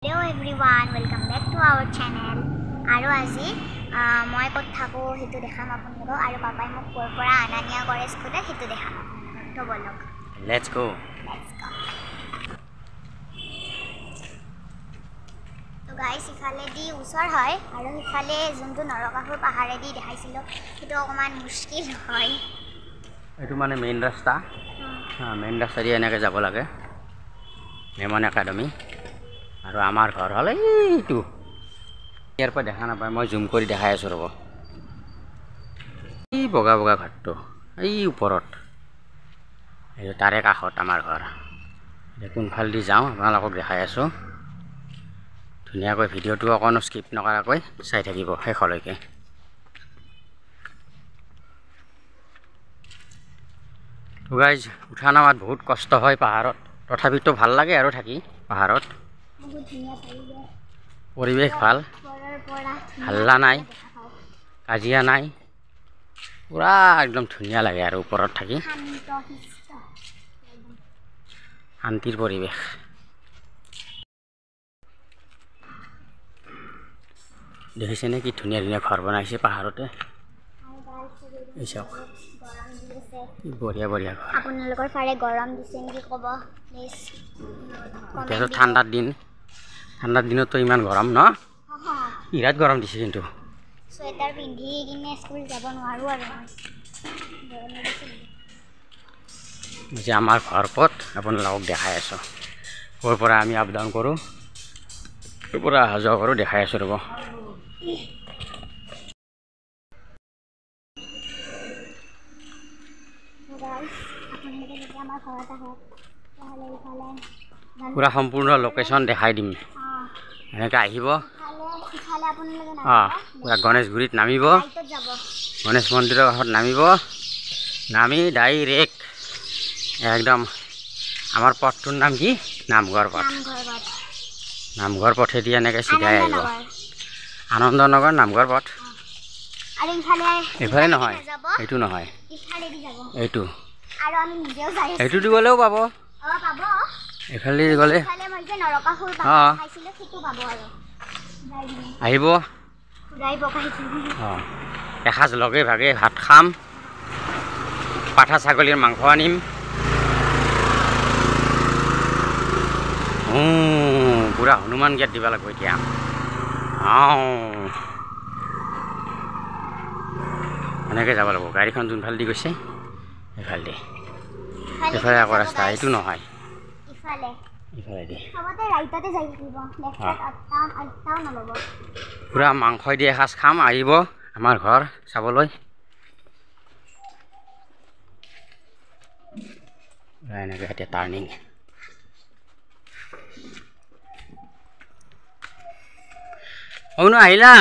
Hello everyone, welcome back to our channel. আৰু আজি মই ক'ত থাকো হেতু দেখাম আপোনালোকক আৰু পাপাই মোক ক'ৰ পৰা আনানিয়া কৰে স্কুলে হেতু দেখাম আপোনালোকক তো বলক let's go তো গাইস ইফালে দি ওচৰ হয় আৰু ইফালে যোনটো নৰকাসুৰ পাহাৰেদি দেখাইছিল হেতু অকমান মুশকিল হয় এটো মানে মেইন ৰাস্তা মেইন ৰাস্তা দি এনেকৈ যাব লাগে মেমন একাডেমি আৰু আমাৰ ঘৰ হল এইটো ইয়াৰ পৰা দেখা নাপায় মই জুম কৰি দেখাই আছো ৰব এই বগা বগা ঘৰটো এই ওপৰত এই তাৰে কাষত আমাৰ ঘৰ কোনফাল দি যাওঁ আপোনালোকক দেখাই আছো ধুনীয়াকৈ ভিডিঅ'টো অকণো স্কিপ নকৰাকৈ চাই থাকিব শেষলৈকে তো গাইজ উঠা নামাত বহুত কষ্ট হয় পাহাৰত তথাপিতো ভাল লাগে আৰু থাকি পাহাৰত বহুত ধুনীয়া পৰিৱেশ ভাল হাল্লা নাই কাজিয়া নাই পুৰা একদম ধুনীয়া লাগে আৰু ওপৰত থাকি শান্তিৰ পৰিৱেশ দেখিছেনে কি ধুনীয়া ধুনীয়া ঘৰ বনাইছে পাহাৰতে এই চাওক বঢ়িয়া বঢ়িয়া ঘৰ আপোনালোকৰ ফালে গৰম দিছে নেকি ক'ব প্লিজ এতিয়াতো ঠাণ্ডাৰ দিনতো ইমান গৰম ন বিৰাট গৰম দিছে কিন্তু সোয়েটাৰ পিন্ধি কিনে স্কুল যাব নোৱাৰো আৰু যে আমাৰ ঘৰ ক'ত আপোনালোকক দেখাই আছো ক'ৰ পৰা আমি আপ ডাউন কৰোঁ ক'ৰ পৰা অহা যোৱা কৰোঁ দেখাই আছো ৰ'ব পুৰা সম্পূৰ্ণ লোকেশ্যন দেখাই দিম এনেকৈ আহিব পুৰা গণেশগুৰিত নামিব গণেশ মন্দিৰৰ কাষত নামিব নামি ডাইৰেক্ট একদম আমাৰ পথটোৰ নাম কি নামঘৰ পথেদি এনেকৈ চিধাই আহিব আনন্দনগৰ নামঘৰ পথ এইফালে নহয় এইটো নহয় এইটো এইটো দি গ'লেও পাব এইফালে দি গ'লে আহিব এসাঁজ লগে ভাগে ভাত খাম পাঠা ছাগলীৰ মাংস আনিম পুৰা হনুমান গেট দিব লাগিব এতিয়া এনেকৈ যাব লাগিব গাড়ীখন যোনফালে দি গৈছে এইফালে এইফালে আকৌ ৰাস্তা এইটো নহয় পুৰা মাংস দি এসাঁজ খাম আহিব আমাৰ ঘৰ চাবলৈ এনেকৈ এতিয়া টাৰ্ণিং আহিলা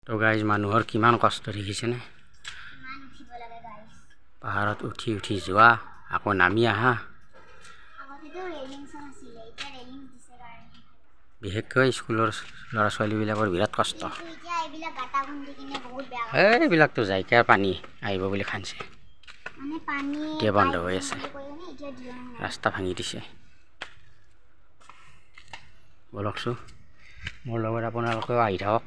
তো গাইজ মানুহৰ কিমান কষ্ট দেখিছেনে পাহাৰত উঠি উঠি যোৱা আকৌ নামি আহা বিশেষকৈ স্কুলৰ ল'ৰা ছোৱালীবিলাকৰ বিৰাট কষ্ট এইবিলাকতো জাইকাৰ পানী আহিব বুলি খান্দিছে এতিয়া বন্ধ হৈ আছে ৰাস্তা ভাঙি দিছে বলকচোন মোৰ লগত আপোনালোকেও আহি থাকক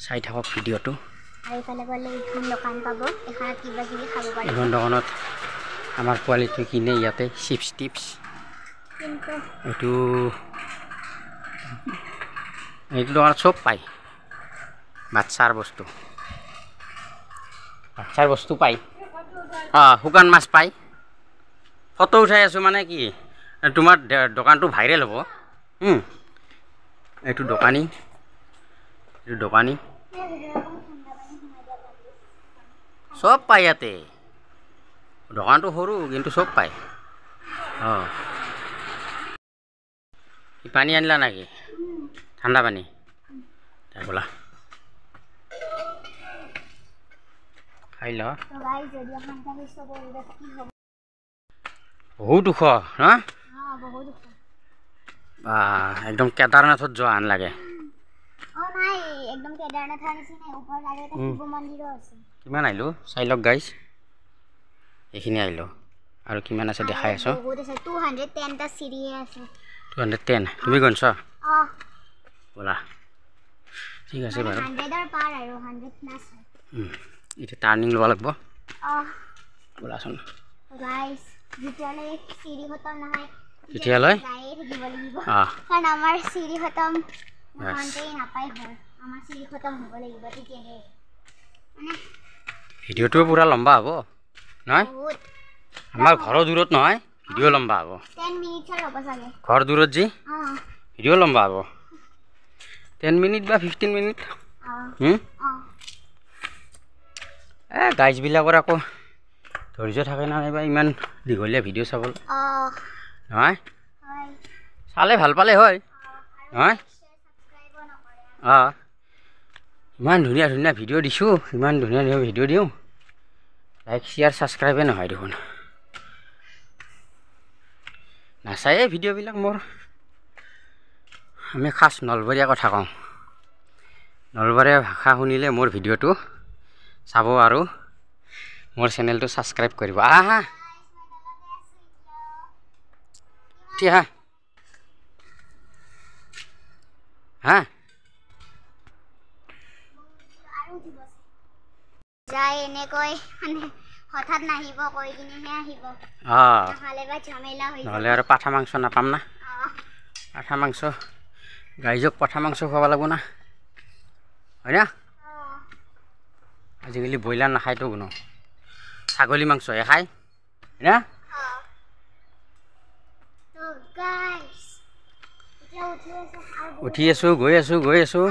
চাই থাকক ভিডিঅ'টো এইখন দোকানত আমাৰ কোৱালিটি কিনে ইয়াতে চিপছ টিপছ এইটো দোকানত চব পায় বাচ্চাৰ বস্তু পায় শুকান মাছ পায় ফটো উঠাই আছোঁ মানে কি তোমাৰ দোকানটো ভাইৰেল হ'ব এইটো দোকানী চব পায় ইয়াতে দোকানটো সৰু কিন্তু চব পায় পানী আনিলা নেকি ঠাণ্ডা পানী বোলা খাই ল বহুত ওখ ন একদম কেদাৰনাথত যোৱা আন লাগে কিমান আহিলোঁ চাই লওক গাইজ এইখিনি আহিলো আৰু কিমান আছে দেখাই আছো বহুত আছে 210 টা সিৰি আছে 210 তুমি গনছ বলা ঠিক আছে বাৰু 100 ৰ পাৰ আৰু 100 প্লাস এটা টাৰ্নিং লব লাগব বলা শুন গাইস যেতিয়ালৈ সিৰি খতম নহয় তেতিয়ালৈ যাই থাকিব লাগিব কাৰণ আমাৰ সিৰি খতম নহওঁতেই নাপায় ঘৰ আমাৰ সিৰি খতম হ'ব লাগিব তেতিয়াহে মানে ভিডিওটো পুৰা লম্বা হ'ব নহয় আমাৰ ঘৰৰ দূৰত নহয় ভিডিও লম্বা হ'ব 10 মিনিটৰ হ'ব চাগে ঘৰ দূৰত যি ভিডিও লম্বা হ'ব 10 মিনিট বা 15 মিনিট গাইজ বিলাকৰ আকৌ ধৈৰ্য থাকে না নাইবা ইমান দীঘলীয়া ভিডিও চাবলৈ নহয় চালে ভাল পালে হয় নহয় ইমান ধুনীয়া ধুনীয়া ভিডিও দিছোঁ ইমান ধুনীয়া ধুনীয়া ভিডিও দিওঁ লাইক শ্বেয়াৰ ছাবস্ক্ৰাইবে নহয় দেখোন নাচায়ে ভিডিঅ'বিলাক মোৰ আমি খাছ নলবৰীয়া কথা কওঁ নলবৰীয়া ভাষা শুনিলে মোৰ ভিডিঅ'টো চাব আৰু মোৰ চেনেলটো ছাবস্ক্ৰাইব কৰিব আহা ঠিক হা হা যাই এনেকৈ মানে হঠাৎ নাহিব কৈ কিনেহে আহিব নহ'লে বা ঝামেলা হৈ যাব নহ'লে আৰু পাঠা মাংস নাপাম না পাঠা মাংস গাইজক পাঠা মাংস খুৱাব লাগিব না হয় না আজিকালি ব্ৰইলাৰ নাখায়তো কোনো ছাগলী মাংসহে খায় হয় না উঠি আছোঁ গৈ আছোঁ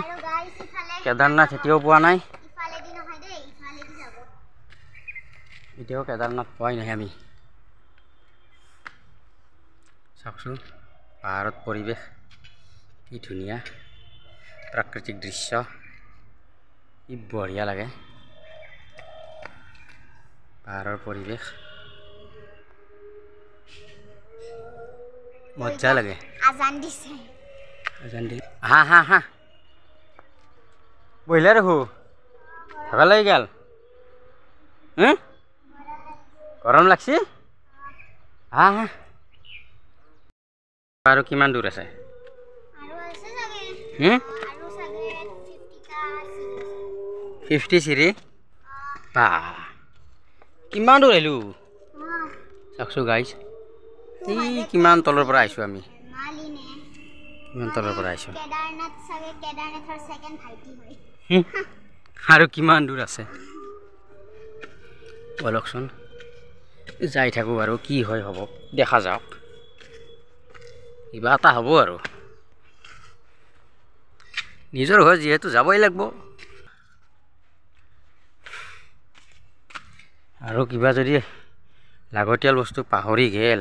কেদাৰনাথ এতিয়াও পোৱা নাই এতিয়াও কেদাৰনাথ পোৱাই নাই আমি চাওকচোন পাহাৰত পৰিৱেশ কি ধুনীয়া প্ৰাকৃতিক দৃশ্য কি বঢ়িয়া লাগে পাহাৰৰ পৰিৱেশ মজা লাগে আজান দিছে আজান দিলে হা হা হা বহিলে দেখো ভাগৰ লাগি গেল গৰম লাগছি হা হা আৰু কিমান দূৰ আছে আৰু 50 চিৰি বা কিমান দূৰ আহিলোঁ চাওকচোন গাইজ এই কিমান তলৰ পৰা আহিছোঁ আমি কিমান তলৰ পৰা আহিছোঁ আৰু কিমান দূৰ আছে বলকচোন যাই থাকোঁ আৰু কি হয় হ'ব দেখা যাওক কিবা এটা হ'ব আৰু নিজৰ ঘৰ যিহেতু যাবই লাগিব আৰু কিবা যদি লাগতিয়াল বস্তু পাহৰি গেল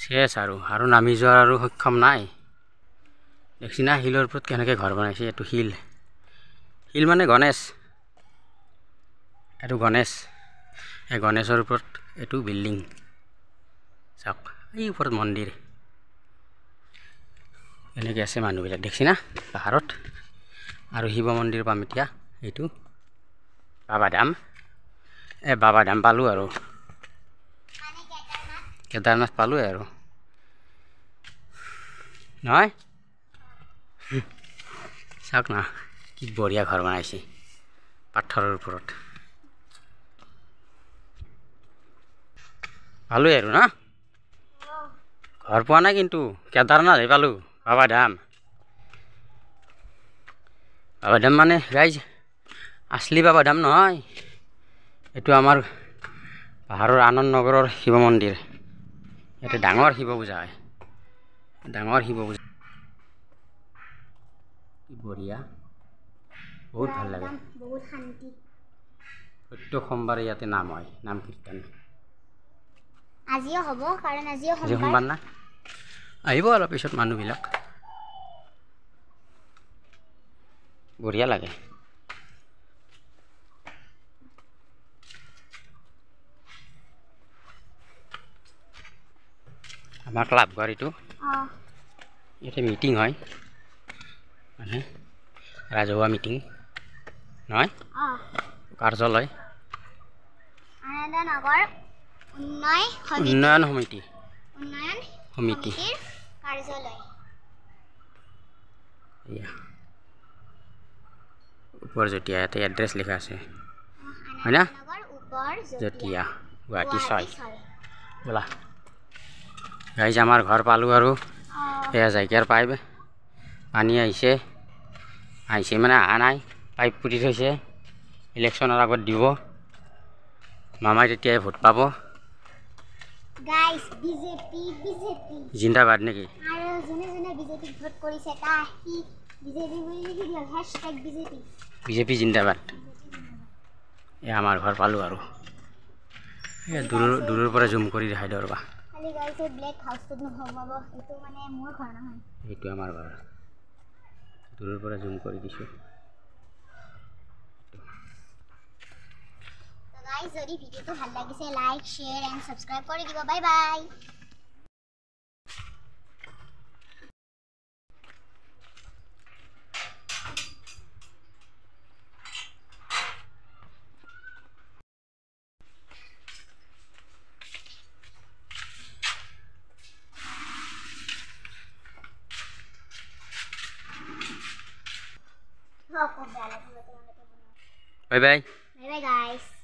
চেছ আৰু নামি যোৱাৰ আৰু সক্ষম নাই দেখছি না শিলৰ ওপৰত কেনেকৈ ঘৰ বনাইছে এইটো শিল মানে গণেশ এইটো গণেশ এই গণেশৰ ওপৰত এইটো বিল্ডিং চাওক এই ওপৰত মন্দিৰ এনেকৈ আছে মানুহবিলাক দেখছি না পাহাৰত আৰু শিৱ মন্দিৰ পাম এতিয়া এইটো বাবাধাম বাবাধাম পালোঁ আৰু কেদাৰনাথ পালোঁ আৰু নহয় চাওক না কি বঢ়িয়া ঘৰ বনাইছে পাথৰৰ ওপৰত পালোঁ আৰু না ঘৰ পোৱা নাই কিন্তু কেদাৰনাথহে পালোঁ বাবাধাম মানে গাইজ আছলি বাবাধাম নহয় এইটো আমাৰ পাহাৰৰ আনন্দ নগৰৰ শিৱ মন্দিৰ ইয়াতে ডাঙৰ শিৱ পূজা হয় ডাঙৰ শিৱ পূজা কি বঢ়িয়া বহুত ভাল লাগে বহুত শান্তি প্ৰত্যেক সোমবাৰে ইয়াতে নাম হয় নাম কীৰ্তন আজিও হ'ব কাৰণ আজিও সোমবাৰ না আহিব অলপ পিছত মানুহবিলাক বঢ়িয়া লাগে আমাৰ ক্লাবঘৰ এইটো ইয়াতে মিটিং হয় মানে ৰাজহুৱা মিটিং নহয় কাৰ্যালয় আনন্দনগৰ উন্নয়ন সমিতি সমিতিৰ কাৰ্যালয় এয়া ওপৰ জটিয়া ইয়াতে এড্ৰেছ লিখা আছে হয় না ওপৰ জটিয়া গুৱাহাটী 6 ব'লা গাইজ আমাৰ ঘৰ পালোঁ আৰু এয়া জাইকাৰ পাইপ পানী আহিছে মানে অহা নাই পাইপ পুতি থৈছে ইলেকশ্যনৰ আগত দিব মামাই তেতিয়াই ভোট পাব গাইস বিজেপি জিন্দাবাদ নেকি আৰু যোনে বিজেপি ভোট কৰিছে তা হি বিজেপি বুলি লিখি দিও #বিজেপি জিন্দাবাদ এ আমাৰ ঘৰ পালোঁ আৰু এ দূৰৰ পৰা জুম কৰি দেখাই দিওঁ ৰ'বা খালি গাইস ব্লেক হাউসটো নহব এটো মানে মোৰ ঘৰ নহয় এইটো আমাৰ ঘৰ দূৰৰ পৰা জুম কৰি দিছোঁ গাইস যদি ভিডিওটো ভাল লাগিছে লাইক শেয়াৰ এন্ড সাবস্ক্ৰাইব কৰে দিব bye bye bye bye bye bye guys